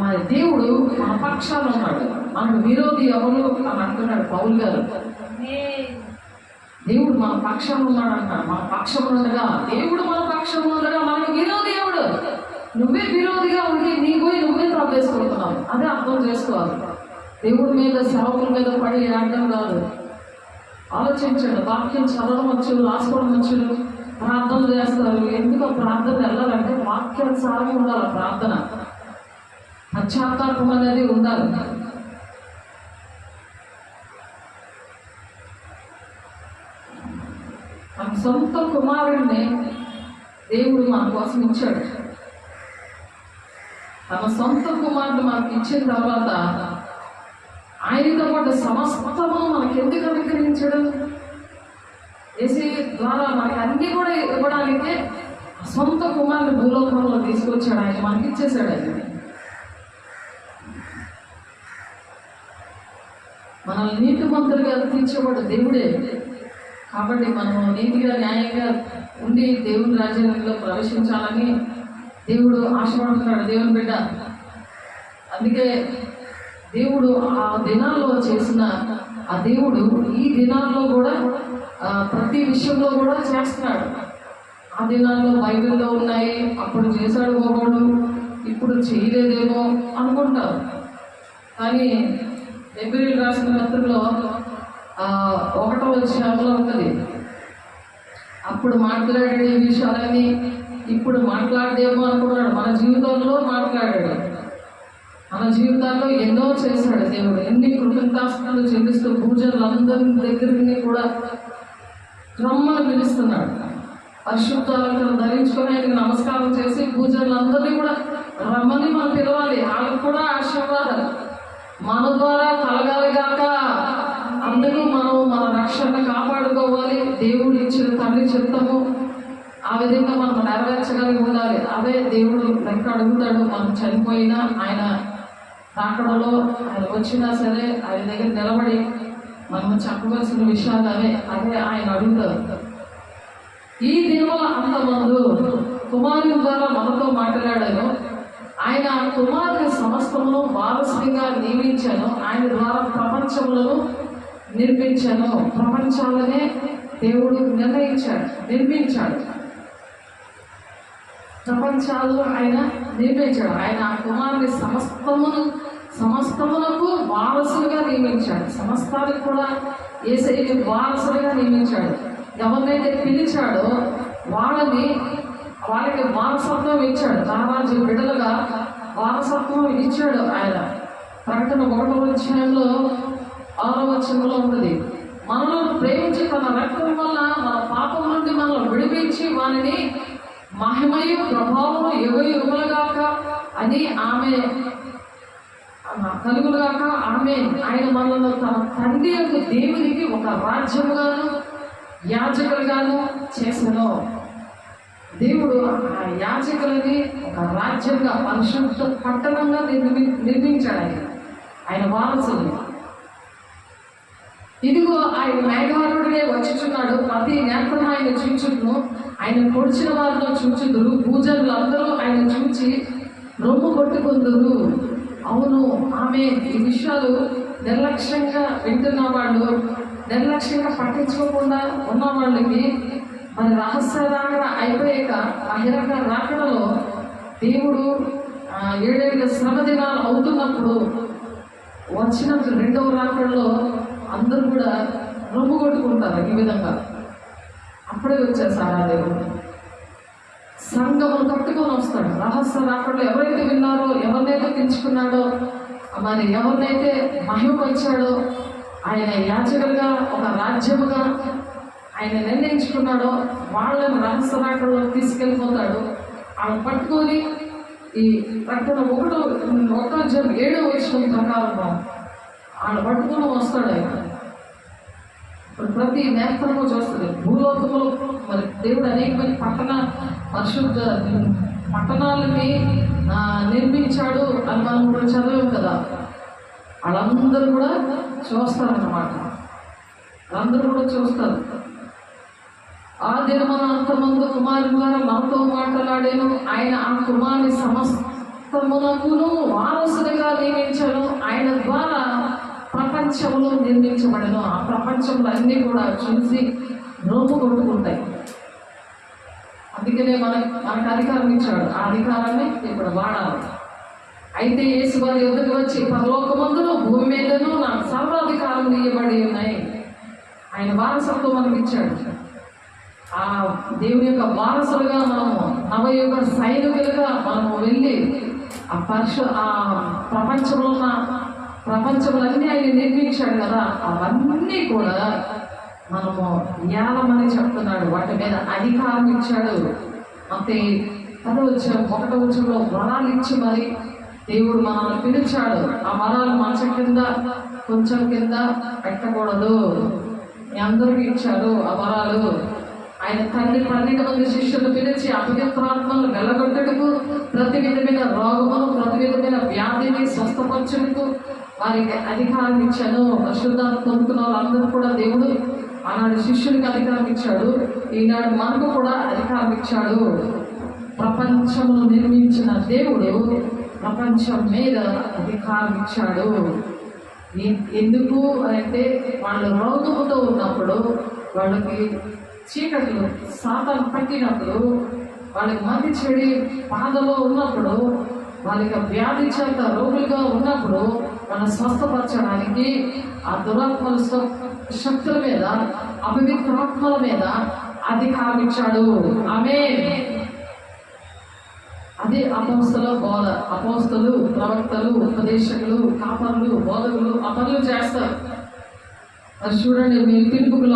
మన దేవుడు మన పక్షాలు ఉన్నాడు. మనకు విరోధి ఎవరు అని అంటున్నాడు పౌలు గారు. దేవుడు మన పక్షం ఉన్నాడు అంటాడు. మన పక్షం ఉండగా దేవుడు మన పక్షం ఉండగా మనకు విరోధి ఎవడు? నువ్వే విరోధిగా ఉండి నువ్వే తప్పేసుకుంటున్నావు. అదే అర్థం చేసుకోవాలి. దేవుడి మీద సేవకుల మీద పడి ఆడడం కాదు. ఆలోచించండి. వాక్యం చదవడం వచ్చు, రాసుకోవడం వచ్చు, ప్రార్థన చేస్తారు. ఎందుకు ప్రార్థన వెళ్ళాలంటే వాక్యానుసారంగా ఉండాలి. ప్రార్థన పశ్చాత్తాపం అనేది ఉండాలి. సొంత కుమారుడిని దేవుడు మన కోసం ఇచ్చాడు. తన సొంత కుమారుడు మనకి ఇచ్చిన తర్వాత ఆయనతో పాటు సమస్తము మనకి ఎందుకు అనుగ్రహించడం? యేసు ద్వారా మనకి అన్ని కూడా ఇవ్వడానికే సొంత కుమారుని భూలోకంలో తీసుకొచ్చాడు. ఆయన మనకి ఇచ్చేసాడు. ఆయన మనల్ని నీతిమంతులుగా తీర్చేవాడు దేవుడే. కాబట్టి మనం నీతిగా న్యాయంగా ఉండి దేవుని రాజ్యంలో ప్రవేశించాలని దేవుడు ఆశపడుతున్నాడు. దేవుని బిడ్డ, అందుకే దేవుడు ఆ దినాల్లో చేసిన ఆ దేవుడు ఈ దినాల్లో కూడా ప్రతి విషయంలో కూడా చేస్తున్నాడు. ఆ దినాల్లో బైబిల్లో ఉన్నాయి, అప్పుడు చేశాడు ఒకడు, ఇప్పుడు చేయలేదేమో అనుకుంటారు. కానీ ఎబ్రిల్ రాసిన పత్రికలో 1వ అధ్యాయంలో ఉంటుంది, అప్పుడు మాట్లాడే విషయాలని ఇప్పుడు మాట్లాడదేమో అనుకున్నాడు. మన జీవితంలో మాట్లాడాడు. మన జీవితాల్లో ఎన్నో చేశాడు దేవుడు. ఎన్ని కృతజ్ఞతాస్తులు చెల్లిస్తూ పూజలందరి దగ్గరికి కూడా రమ్మని పిలుస్తున్నాడు. పరిశుద్ధాలను ధరించుకొని ఆయనకి నమస్కారం చేసి పూజలందరినీ కూడా రమ్మని మనం పిలవాలి. వాళ్ళకు కూడా ఆశీర్వాదాలు మన ద్వారా కలగాలిగాక. అందుకు మనం మన రక్షణ కాపాడుకోవాలి. దేవుడు ఇచ్చిన తండ్రి చిత్తము ఆ విధంగా మనం నెరవేర్చగలిగి ఉండాలి. అదే దేవుడు లెక్క అడుగుతాడు. మనం చనిపోయినా ఆయన రాకడలో ఆయన వచ్చినా సరే ఆయన దగ్గర నిలబడి మనం చెప్పవలసిన విషయాలు అదే ఆయన అడుగుతారు. ఈ దినముల అంతమందు కుమారుని ద్వారా మనతో మాట్లాడాను. ఆయన కుమారుని సమస్తమును వారసుడిగా నియమించాను. ఆయన ద్వారా ప్రపంచములను నిర్మించాను. ప్రపంచాలనే దేవుడు నిర్మించాడు. ప్రపంచాలు ఆయన నిర్మించాడు. ఆయన ఆ కుమారుని సమస్తమునకు వారసులుగా నియమించాడు. సమస్తానికి కూడా యేసయ్యని వారసులుగా నియమించాడు. ఎవరినైతే పిలిచాడో వాళ్ళకి వారసత్వం ఇచ్చాడు. రారాజు బిడ్డలుగా వారసత్వం ఇచ్చాడు ఆయన. ప్రకటన 1వ అధ్యాయంలో 6వ వచనంలో ఉంటుంది, మనలను ప్రేమించి తన రక్తం వల్ల మన పాపం నుండి మనల్ని విడిపించి వారిని మహిమయు ప్రభావము యుగయుగములుగాక అని ఆమె కలుగులుగాక ఆమె. ఆయన మనలో తన తండ్రి యొక్క దేవునికి ఒక రాజ్యముగాను యాజకులుగాను చేసెను. దేవుడు ఆ యాజకులని ఒక రాజ్యంగా పరిశుద్ధ పట్టణంగా నిర్మించాడు. ఆయన వారసుని. ఇదిగో ఆయన మేఘవారుడే వచ్చుచున్నాడు. ప్రతి నేత్రం ఆయన చూచును. ఆయన పొడిచిన వారిలో చూచుదురు. పూజలందరూ ఆయన చూచి రొమ్ము కొట్టుకుందురు. అవును, ఆమె ఈ విషయాలు నిర్లక్ష్యంగా వింటున్న వాళ్ళు, నిర్లక్ష్యంగా పట్టించుకోకుండా ఉన్న వాళ్ళకి మరి రహస్య రాకడ అయిపోయాక బహిరంగ రాకడలో దేవుడు 7 శ్రమ దినాలు అవుతున్నప్పుడు వచ్చినప్పుడు 2వ రాకడలో అందరూ కూడా రొమ్ము కొట్టుకుంటారు. ఈ విధంగా అప్పుడే వచ్చేసాడు ఆ దేవుడు. సంఘమును కట్టుకొని వస్తాడు. రహస్య రాకడలో ఎవరైతే విన్నారో, ఎవరినైతే పెంచుకున్నాడో, మరి ఎవరినైతే మహిమపరిచాడో, ఆయన యాజకులుగా ఒక రాజ్యముగా ఆయన నిర్ణయించుకున్నాడో వాళ్ళని రహస్య రాకడలో తీసుకెళ్ళిపోతాడు. ఆయన పట్టుకొని ఈ ప్రకటన 1:7 వచనం ప్రకారం ఆయన పట్టుకొని వస్తాడు. ఆయన ప్రతి నేత్రము చూస్తుంది. భూలోకంలో మరి దేవుడు అనేకమైన పరిశుద్ధ పట్టణాలని నిర్మించాడు అని మనం కూడా చదివాం కదా. వాళ్ళందరూ కూడా చూస్తారన్నమాట. వాళ్ళందరూ కూడా చూస్తారు. ఆ దినమున అంతమందు కుమారుని ద్వారా మనతో మాట్లాడాను. ఆయన ఆ కుమారుని సమస్తమునకును వారసుడిగా నియమించాను. ఆయన ద్వారా ప్రపంచంలో నిర్మించబడను. ఆ ప్రపంచంలో అన్నీ కూడా చూసి నోపు కొట్టుకుంటాయి. అందుకనే మనకు అధికారం ఇచ్చాడు. ఆ అధికారాన్ని ఇప్పుడు వాడాలి. అయితే యేసు వారి యొద్దకు వచ్చి పరలోకమందును భూమి మీదను నాకు సర్వాధికారం ఇవ్వబడి ఉన్నాయి. ఆయన వారసత్వం మనకు ఇచ్చాడు. ఆ దేవుని యొక్క వారసులుగా మనము నవయుగ సైనికులుగా మనము వెళ్ళి ఆ ప్రపంచంలో అన్నీ ఆయన నిర్మించాడు కదా. అవన్నీ కూడా మనము జ్ఞానమని చెప్తున్నాడు, వాటి మీద అధికారం ఇచ్చాడు. అంతే 1వ వరాలు ఇచ్చి మరి దేవుడు మనల్ని పిలిచాడు. ఆ వరాలు మంచం కింద కొంచెం కింద పెట్టకూడదు, మీ అందరికీ ఇచ్చాడు ఆ వరాలు. ఆయన తండ్రి 12 మంది శిష్యులు పిలిచి అపవిత్రాత్మను వెళ్ళగొట్టుటకు, ప్రతి విధమైన రోగమును, ప్రతి విధమైన వ్యాధిని స్వస్థపరచుటకు వారికి అధికారం ఇచ్చాను. పరిశుద్ధాత్మ పొందుకున్న వాళ్ళందరూ కూడా దేవుడు ఆనాడు శిష్యునికి అధికారం ఇచ్చాడు, ఈనాడు మనకు కూడా అధికారం ఇచ్చాడు. ప్రపంచమును నిర్మించిన దేవుడు ప్రపంచం మీద అధికారం ఇచ్చాడు. ఎందుకు అంటే వాళ్ళు రోగముతో ఉన్నప్పుడు, వాళ్ళకి చీకట్లు సాతాను పట్టినప్పుడు, వాళ్ళకి మంది చెడి బాధలో ఉన్నప్పుడు, వాళ్ళకి వ్యాధి చేత రోగులుగా ఉన్నప్పుడు వాళ్ళని స్వస్థపరచడానికి ఆ దురాత్మల శక్తుల మీద, అపవిత్రాత్మల మీద అధికారం ఇచ్చాడు. ఆమేన్. అదే అపోస్తలు, ప్రవక్తలు, ఉపదేశకులు, కాపరులు, బోధకులు ఆ పనులు చేస్తారు. అది చూడండి, మీరు పిలుపుకు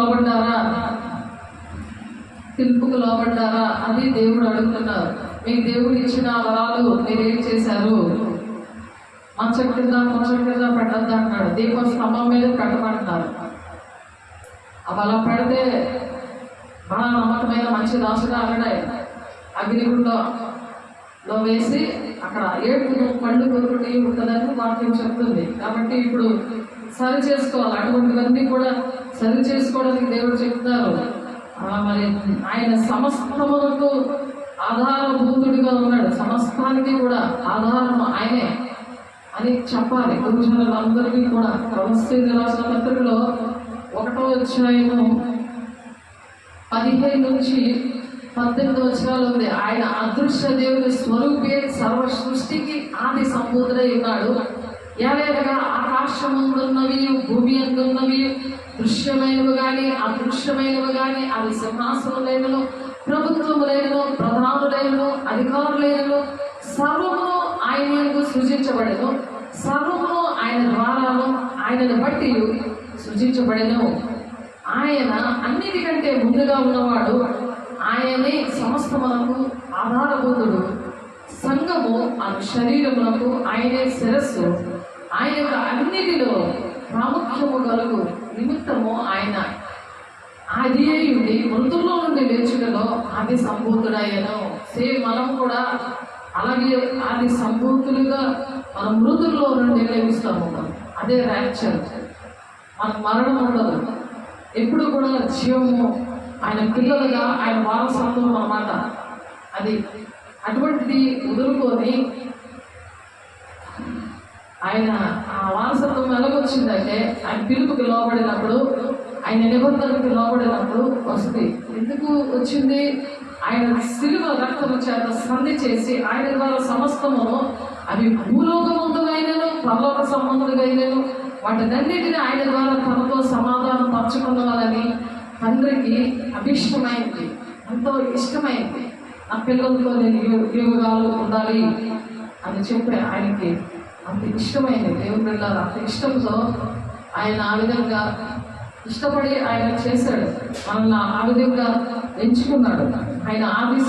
లోబడ్డారా అది దేవుడు అడుగుతున్నారు. మీకు దేవుడు ఇచ్చిన వరాలు మీరేం చేశారు? మంచం కింద పెట్టద్దు అంటున్నాడు. దీపం స్తంభం మీద పెట్టబడుతున్నారు. అవి అలా పెడితే మన నమ్మకమైన మంచి దాసుగా అక్కడే అగ్నిగుండంలో వేసి అక్కడ ఏడుపు పళ్ళు కొరుకుని ఉంటుందని వాక్యం చెప్తుంది. కాబట్టి ఇప్పుడు సరి చేసుకోవాలి, అటువంటివన్నీ కూడా సరి చేసుకోవడానికి దేవుడు చెప్తున్నారు. మరి ఆయన సమస్తములకు ఆధారభూతుడిగా ఉన్నాడు, సమస్తానికి కూడా ఆధారం ఆయనే అని చెప్పాలి గురుజనులందరికీ కూడా. కొలస్సీయులకు రాసిన పత్రికలో 1వ అధ్యాయము 15 నుంచి 18 వచనాలు ఉంది. ఆయన అదృశ్య దేవుని స్వరూపే సర్వ సృష్టికి ఆది సంబూతుడై ఉన్నాడు. ఏలైనగా ఆకాశముందున్నవి, భూమి అందున్నవి, దృశ్యమైనవి కానీ అదృశ్యమైనవి కానీ, అవి సింహాసనములైనను, ప్రభుత్వములైనను, ప్రధానులైనను, అధికారులైనను, సర్వమును ఆయన సృజించబడెను. సర్వమును ఆయన ద్వారాను ఆయనను బట్టి సృజించబడెను. ఆయన అన్నిటికంటే ముందుగా ఉన్నవాడు, ఆయనే సమస్తమునకు ఆధారభూతుడు. సంఘము ఆ శరీరమునకు ఆయనే శిరస్సు. ఆయన యొక్క అన్నిటిలో ప్రాముఖ్యము కలుగు నిమిత్తము ఆయన ఆది అయ్యుండి మృతుల్లో నుండి లేచుటలో ఆది సంభూతుడయ్యను. సేమ్ మనం కూడా అలాగే ఆది సంభూతులుగా మనం మృతుల్లో నుండి లేపిస్తాము. అదే ర్యాప్చర్. మనకు మరణం ఉండదు, ఎప్పుడు కూడా జీవము, ఆయన పిల్లలుగా ఆయన వారసత్వం అన్నమాట. అది అటువంటిది వదులుకొని ఆయన ఆ వారసత్వం ఎలాగొచ్చిందంటే, ఆయన పిలుపుకి లోబడినప్పుడు, ఆయన నిబంధనలకు లోబడినప్పుడు వస్తుంది. ఎందుకు వచ్చింది? ఆయన శిలువ రక్తము చేత సంధి చేసి ఆయన ద్వారా సమస్తమును, అవి భూలోకమందుగైనను పరలోక సంబంధులుగైనను, వాటినన్నిటిని ఆయన ద్వారా తనతో సమాధానం పంచుకున్నవాలని తండ్రికి అభిష్టమైంది, ఎంతో ఇష్టమైంది. నా పిల్లలతో నేను యుగాలు ఉండాలి అని చెప్పి ఆయనకి అంత ఇష్టమైంది. దేవుని పిల్లలు అంత ఇష్టంతో ఆయన ఆ విధంగా ఇష్టపడి ఆయన చేశాడు, మనల్ని ఆ విధంగా ఎంచుకున్నాడు. ఆయన ఆది